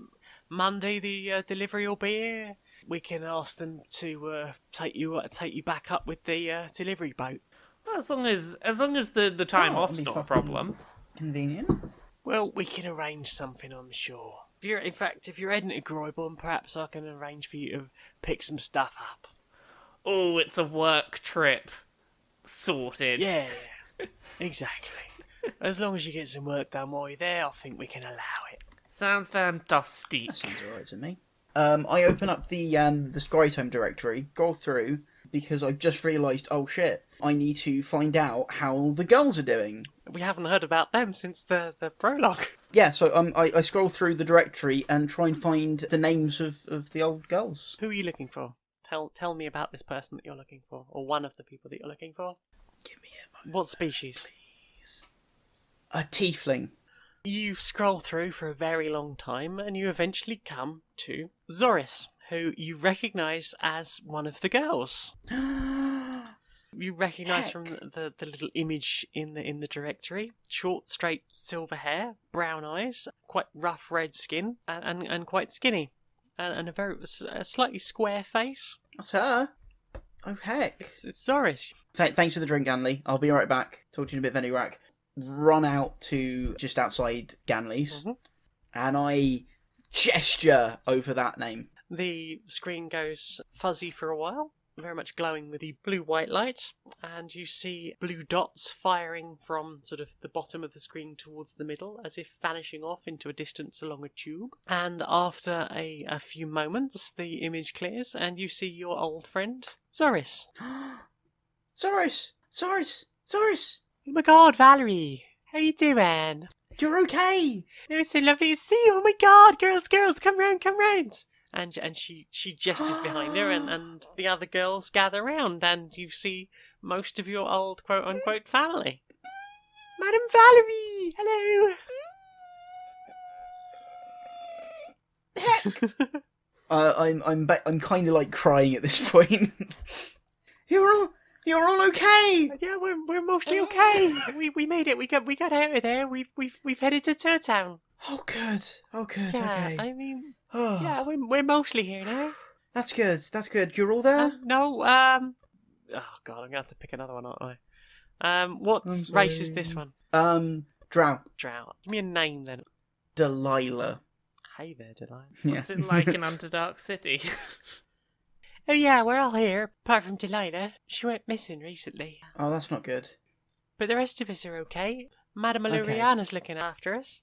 Monday the delivery will be here. We can ask them to take you back up with the delivery boat. Well, as long as the time Oh, off's that'd be not a fucking problem. Convenient. Well, we can arrange something, I'm sure. If you're heading to Groyble, perhaps I can arrange for you to pick some stuff up. Oh, it's a work trip. Sorted. Yeah, exactly. As long as you get some work done while you're there, I think we can allow it. Sounds fantastic. That sounds alright to me. I open up the scryTome directory, go through, because I've just realised, oh shit, I need to find out how the girls are doing. We haven't heard about them since the prologue. Yeah, so I scroll through the directory and try and find the names of the old girls. Who are you looking for? Tell me about this person that you're looking for, or one of the people that you're looking for. Give me a moment. What species? Please. A tiefling. You scroll through for a very long time, and you eventually come to Zoris, who you recognise as one of the girls. You recognise from the little image in the directory: short, straight, silver hair, brown eyes, quite rough red skin, and quite skinny, and a slightly square face. That's her. Oh heck. It's Zoris. Thanks for the drink, Ganley. I'll be right back. Talk to you in a bit, Venny. Run out to just outside Ganley's, and I gesture over that name. The screen goes fuzzy for a while, very much glowing with the blue-white light, and you see blue dots firing from sort of the bottom of the screen towards the middle, as if vanishing off into a distance along a tube. And after a few moments, the image clears, and you see your old friend, Zoris. Zoris! Zoris! Zoris! Oh my god, Valarie! How you doing? You're okay! It was so lovely to see you! Oh my god, girls, come round! And she gestures behind her, and the other girls gather round, and you see most of your old quote-unquote family. Madam Valarie! Hello! Heck! I'm kind of like crying at this point. You're all okay. Yeah, we're mostly okay. We made it. We got out of there. We've headed to Turtown. Oh, good. Yeah, Okay. I mean, Oh, yeah, we're mostly here now. that's good. You're all there? No, oh god, I'm gonna have to pick another one, aren't I? What I'm race sorry. is this one? Drow. Drought. Give me a name then. Delilah. Hey there, did I? Yeah. What's it like in Underdark City? Oh yeah, we're all here, apart from Delilah. She went missing recently. Oh, that's not good. But the rest of us are okay. Madame Okay. Aluriana's looking after us.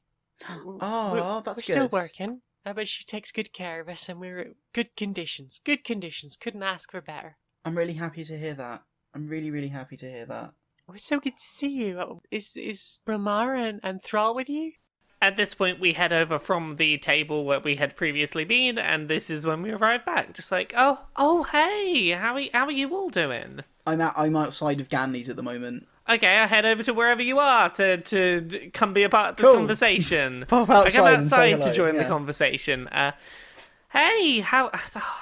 Oh, that's we're good. still working, but she takes good care of us, and we're in good conditions. Good conditions. Couldn't ask for better. I'm really happy to hear that. I'm really happy to hear that. It was so good to see you. Is Brilmara and Thrall with you? At this point, we head over from the table where we had previously been, and this is when we arrive back. Just like, oh, hey, how are you all doing? I'm outside of Ganley's at the moment. Okay, I'll head over to wherever you are to come be a part of this Cool. conversation. Pop I outside come and say outside to hello, join the yeah. conversation. Hey,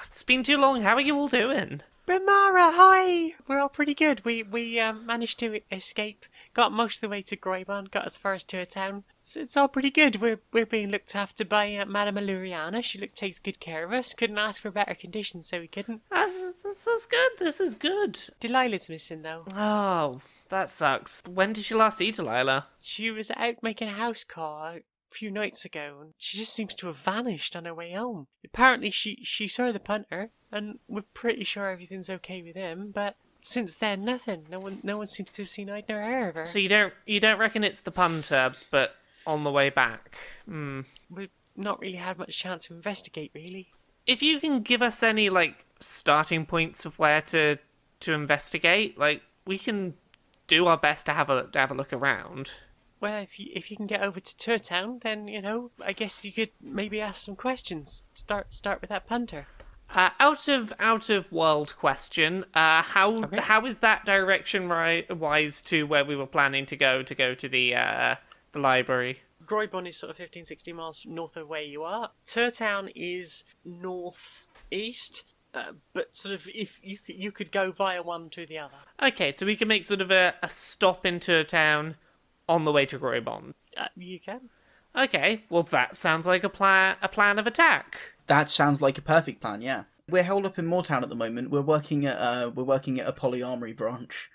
it's been too long. How are you all doing? Brilmara, hi! We're all pretty good. We managed to escape, got most of the way to Groybon, got as far as Turtown. It's all pretty good. We're being looked after by Madame Aluriana. She takes good care of us. Couldn't ask for better conditions, so we couldn't. This is good. This is good. Delilah's missing, though. Oh, that sucks. When did you last see Delilah? She was out making a house call a few nights ago, and she just seems to have vanished on her way home. Apparently she saw the punter, and we're pretty sure everything's okay with him, but since then, nothing. No one seems to have seen eyed nor heard of her. So you don't reckon it's the punter, but on the way back? We've not really had much chance to investigate, really. If you can give us any starting points of where to investigate, we can do our best to have a look around. Well, if you can get over to Turtown, then I guess you could maybe ask some questions. Start with that punter. Out of world question. How is that direction wise to where we were planning to go to the library? Groybon is sort of 15-16 miles north of where you are. Turtown is northeast, but sort of if you could go via one to the other. Okay, so we can make sort of a stop into a town on the way to Groybon. You can. Okay, well that sounds like a plan of attack. That sounds like a perfect plan. Yeah, we're held up in Moortown at the moment. We're working at a PolyArmoury branch.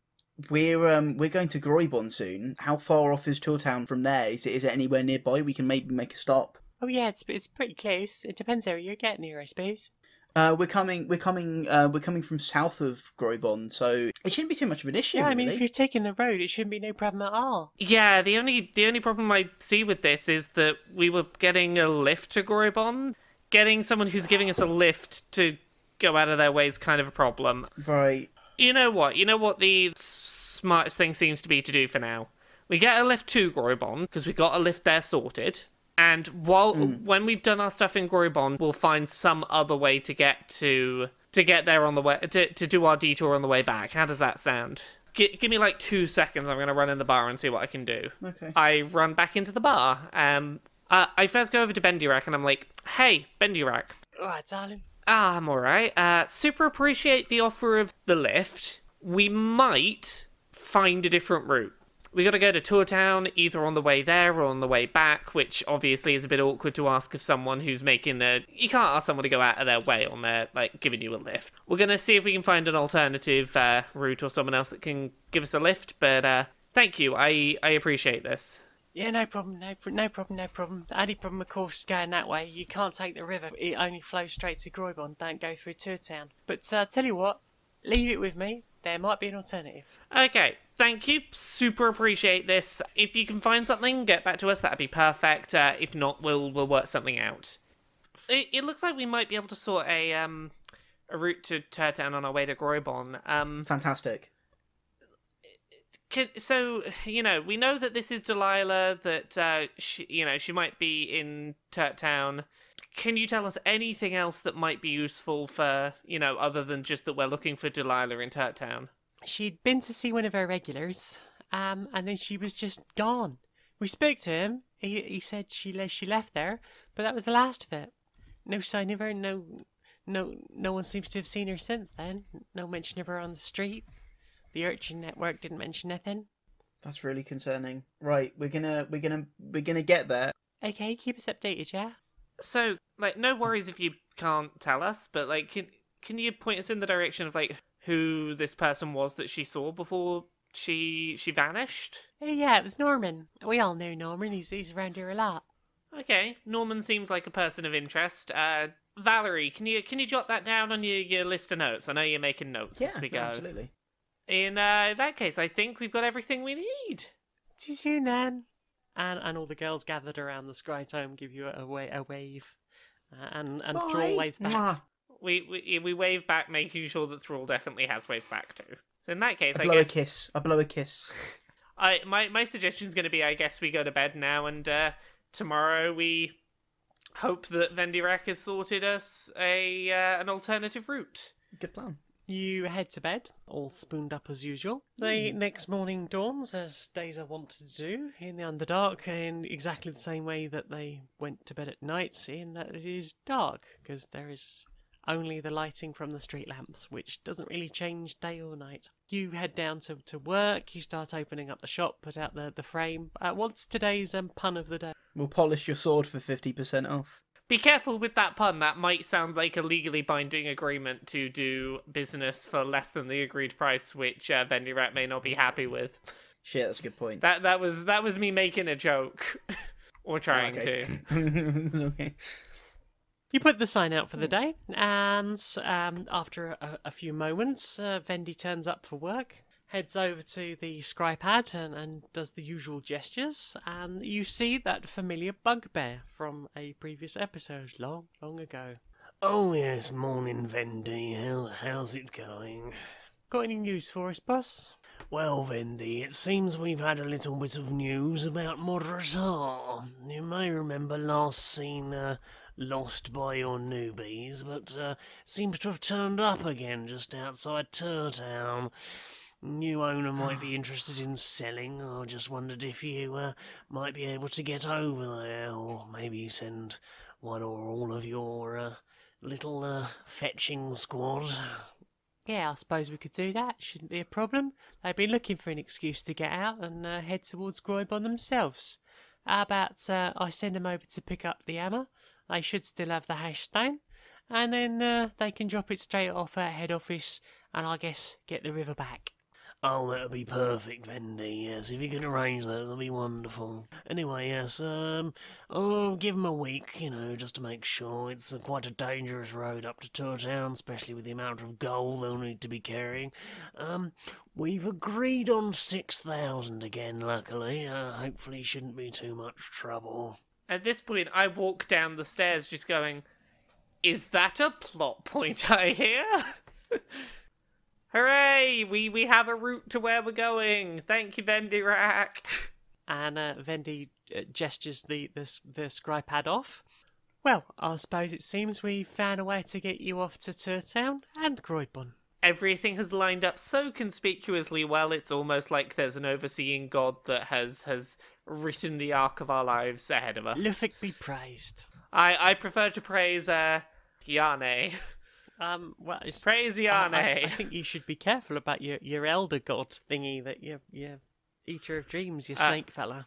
We're going to Groybon soon. How far off is Turtown from there? Is it anywhere nearby? We can maybe make a stop. Oh yeah, it's pretty close. It depends how you're getting here, I suppose. We're coming from south of Groybon, so it shouldn't be too much of an issue. Yeah, I mean, really. if you're taking the road, it shouldn't be no problem at all. Yeah, the only problem I see with this is that we were getting a lift to Groybon. Getting someone who's giving us a lift to go out of their way is kind of a problem. Right. You know what? The smartest thing seems to be to do for now. We get a lift to Groybon, because we got a lift there sorted. And when we've done our stuff in Groybon, we'll find some other way to get there on the way, to do our detour on the way back. How does that sound? Give me 2 seconds. I'm going to run in the bar and see what I can do. Okay. I run back into the bar. I first go over to Bendyrak and I'm like, hey, Bendyrak. Alright, darling. I'm alright. Super appreciate the offer of the lift. We might find a different route. We got to go to Turtown, either on the way there or on the way back, which obviously is a bit awkward to ask of someone who's making you can't ask someone to go out of their way on their, giving you a lift. We're going to see if we can find an alternative route or someone else that can give us a lift, but thank you. I appreciate this. Yeah, no problem. The only problem, of course, going that way, you can't take the river. It only flows straight to Groybon, don't go through Turtown. But tell you what, Leave it with me. There might be an alternative. Okay, thank you. Super appreciate this. If you can find something, get back to us. That'd be perfect. If not, we'll work something out. It looks like we might be able to sort a route to Turtown on our way to Groybon. Fantastic. So, we know that this is Delilah, that, she might be in Turtown. Can you tell us anything else that might be useful for, other than just that we're looking for Delilah in Turtown? She'd been to see one of her regulars, and then she was just gone. We spoke to him. He said she left there, but that was the last of it. No sign of her. No one seems to have seen her since then. No mention of her on the street. The urchin network didn't mention nothing. That's really concerning. Right, we're gonna get there. Okay, keep us updated, yeah? So, no worries if you can't tell us, but, can you point us in the direction of, who this person was that she saw before she vanished? Oh, yeah, it was Norman. We all know Norman. He's around here a lot. Okay, Norman seems like a person of interest. Valarie, can you jot that down on your list of notes? I know you're making notes as we go. Absolutely. In that case, I think we've got everything we need. See you soon, then. And all the girls gathered around the scryTome give you a wave. And Thrall waves back. Mwah. We wave back, making sure that Thrall definitely has waved back too. So in that case, I blow a kiss. My suggestion is going to be, I guess we go to bed now, and tomorrow we hope that Vendirak has sorted us an alternative route. Good plan. You head to bed, all spooned up as usual. The next morning dawns, as days are wont to do, in the Underdark, in exactly the same way that they went to bed at night, in that it is dark, because there is only the lighting from the street lamps, which doesn't really change day or night. You head down to work, you start opening up the shop, put out the frame. What's today's pun of the day? We'll polish your sword for 50% off. Be careful with that pun. That might sound like a legally binding agreement to do business for less than the agreed price, which Vendirak may not be happy with. Shit, that's a good point. That was me making a joke. Or trying to. It's okay. You put the sign out for the day, and after a few moments, Vendi turns up for work, heads over to the Scry pad and does the usual gestures, and you see that familiar bugbear from a previous episode long ago. Oh yes, morning Vendi. How's it going? Got any news for us, boss? Well, Vendi, it seems we've had a little bit of news about Mistress. You may remember last seen lost by your newbies, but seems to have turned up again just outside Turtown. New owner might be interested in selling. I just wondered if you might be able to get over there, or maybe send one or all of your little fetching squad. Yeah, I suppose we could do that. Shouldn't be a problem. They've been looking for an excuse to get out and head towards Groybon themselves. How about I send them over to pick up the hammer? They should still have the hash stone. And then they can drop it straight off at head office and I guess get the river back. Oh, that'll be perfect, Vendi. Yes, if you can arrange that, that'll be wonderful. Anyway, yes, I'll give him a week, just to make sure. It's quite a dangerous road up to Turtown, especially with the amount of gold they'll need to be carrying. We've agreed on 6,000 again, luckily. Hopefully shouldn't be too much trouble. At this point, I walk down the stairs just going, is that a plot point I hear? Hooray! We have a route to where we're going. Thank you, Vendirak. And Vendi gestures the Scry pad off. Well, I suppose it seems we've found a way to get you off to Turtown and Groybon. Everything has lined up so conspicuously well, it's almost like there's an overseeing god that has written the arc of our lives ahead of us. Lufik be praised. I prefer to praise Yane. Well, praise Yane. I think you should be careful about your elder god thingy, that your eater of dreams, your snake fella.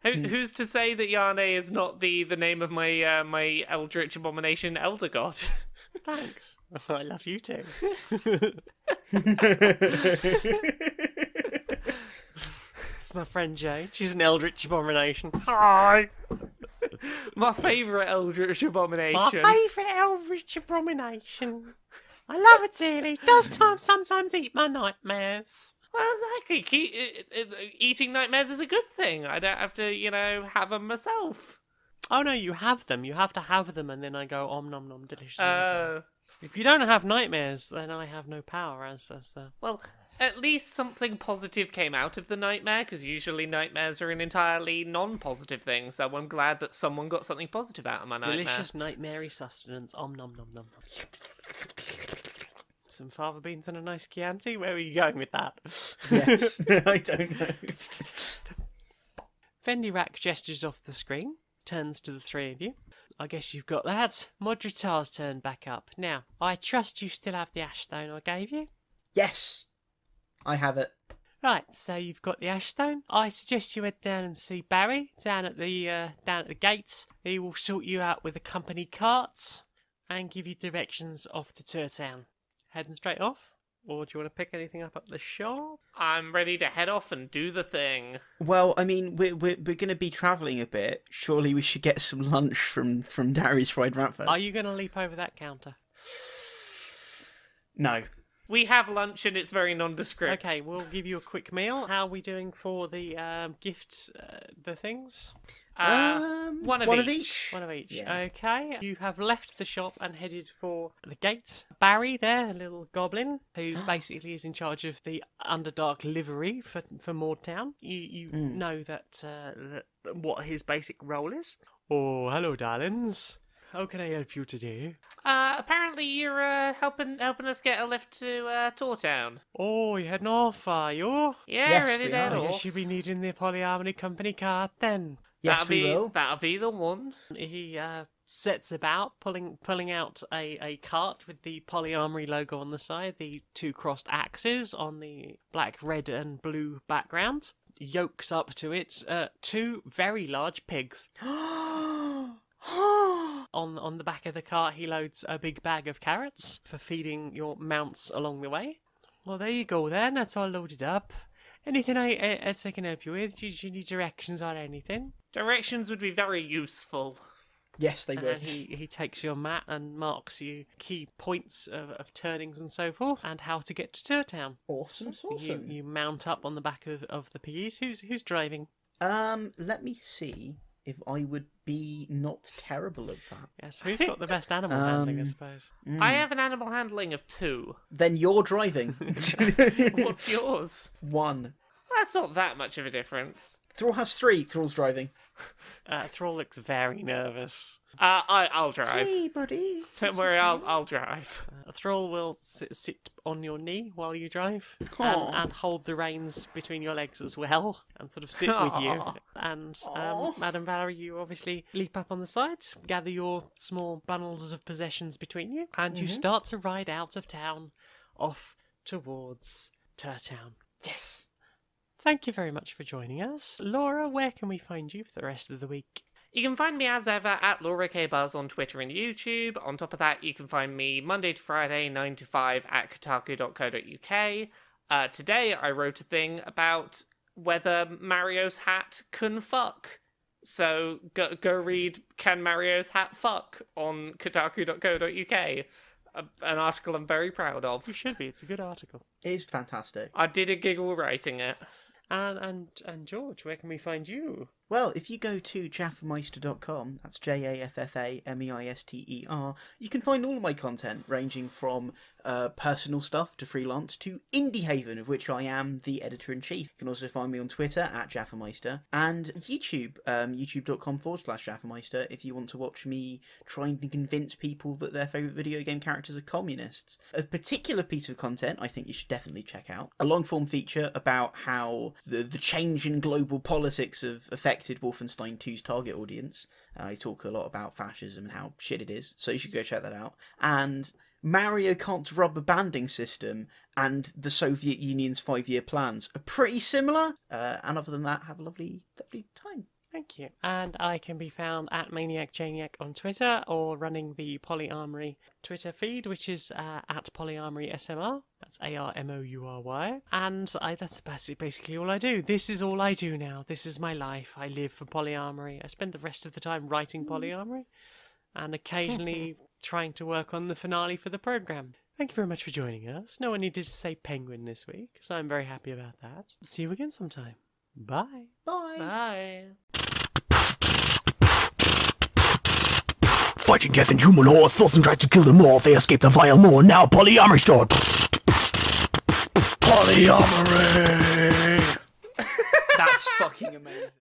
Who's to say that Yane is not the name of my my eldritch abomination elder god? Thanks. I love you too. It's my friend Jane. She's an eldritch abomination. Hi. My favourite eldritch abomination. My favourite eldritch abomination. I love it dearly. Does time sometimes eat my nightmares? Well, exactly. Eating nightmares is a good thing. I don't have to, have them myself. Oh no, you have them. You have to have them, and then I go om nom nom delicious. Oh. If you don't have nightmares, then I have no power as the. Well, at least something positive came out of the nightmare, because usually nightmares are an entirely non-positive thing, so I'm glad that someone got something positive out of my nightmare. Delicious nightmare sustenance. Om nom nom nom. Some fava beans and a nice Chianti? Where were you going with that? Yes, I don't know. Fendirak gestures off the screen, turns to the three of you. I guess you've got that. Modritar's turned back up. Now, I trust you still have the ash stone I gave you? Yes, I have it. Right, so you've got the ash stone. I suggest you head down and see Barry down at the gates. He will sort you out with a company cart and give you directions off to Turtown. Heading straight off? Or do you want to pick anything up at the shop? I'm ready to head off and do the thing. Well, I mean, we're going to be travelling a bit. Surely we should get some lunch from Darius Fried Rat first. Are you going to leap over that counter? No. We have lunch and it's very nondescript. Okay, we'll give you a quick meal. How are we doing for the gift, the things? One of each. One of each. Yeah. Okay. You have left the shop and headed for the gate. Barry there, a little goblin, who basically is in charge of the Underdark livery for Mordtown. You know that what his basic role is. Oh, hello, darlings. How can I help you today? Apparently you're helping us get a lift to Tortown. Oh, you're heading off, are you? Yeah, Yes, ready we to head are. I off. guess you'll be needing the PolyArmoury company card then. Yes, we will. That'll be the one. He sets about pulling out a cart with the PolyArmoury logo on the side, the two crossed axes on the black, red and blue background. Yokes up to it two very large pigs. On the back of the cart, he loads a big bag of carrots for feeding your mounts along the way. Well, there you go then. That's all loaded up. Anything else I can help you with? Do you need directions on anything? Directions would be very useful. Yes, they And would. he takes your map and marks you key points of turnings and so forth, and how to get to Turtown. Awesome, awesome. You mount up on the back of the piggies. Who's driving? Let me see if I would be not terrible at that. Yes, who's got the best animal handling, I suppose? I have an animal handling of 2. Then you're driving. What's yours? 1. That's not that much of a difference. Thrall has 3. Thrall's driving. Thrall looks very nervous. I'll drive. Hey, buddy. Don't worry, I'll drive. Thrall will sit on your knee while you drive Aw. and hold the reins between your legs as well and sort of sit with you. Aw. And Aw. Madame Valarie, you obviously leap up on the side, gather your small bundles of possessions between you, and you start to ride out of town off towards Turtown. Yes. Thank you very much for joining us. Laura, where can we find you for the rest of the week? You can find me as ever at Laura K. Buzz on Twitter and YouTube. On top of that, you can find me Monday to Friday, 9 to 5 at kotaku.co.uk. Today, I wrote a thing about whether Mario's hat can fuck. So go read Can Mario's Hat Fuck on kotaku.co.uk. An article I'm very proud of. You should be. It's a good article. It is fantastic. I did a giggle writing it. And George, where can we find you? Well, if you go to jaffameister.com, that's JAFFAMEISTER, you can find all of my content, ranging from personal stuff to freelance to Indie Haven, of which I am the editor-in-chief. You can also find me on Twitter at Jaffameister and YouTube, youtube.com/Jaffameister, if you want to watch me trying to convince people that their favourite video game characters are communists. A particular piece of content I think you should definitely check out, a long-form feature about how the change in global politics have affected Wolfenstein 2's target audience. I talk a lot about fascism and how shit it is, so you should go check that out. And Mario Kart's rubber banding system and the Soviet Union's 5-year plans are pretty similar. And other than that, have a lovely, lovely time. Thank you. And I can be found at ManiacJaniac on Twitter, or running the PolyArmoury Twitter feed, which is at PolyArmoury SMR. That's ARMOURY. And that's basically all I do. This is all I do now. This is my life. I live for PolyArmoury. I spend the rest of the time writing PolyArmoury and occasionally trying to work on the finale for the programme. Thank you very much for joining us. No one needed to say penguin this week, so I'm very happy about that. See you again sometime. Bye. Bye. Bye. Fighting death and human horse, Thorson tried to kill them all. They escaped the vile moor. Now PolyArmoury store. PolyArmoury. That's fucking amazing.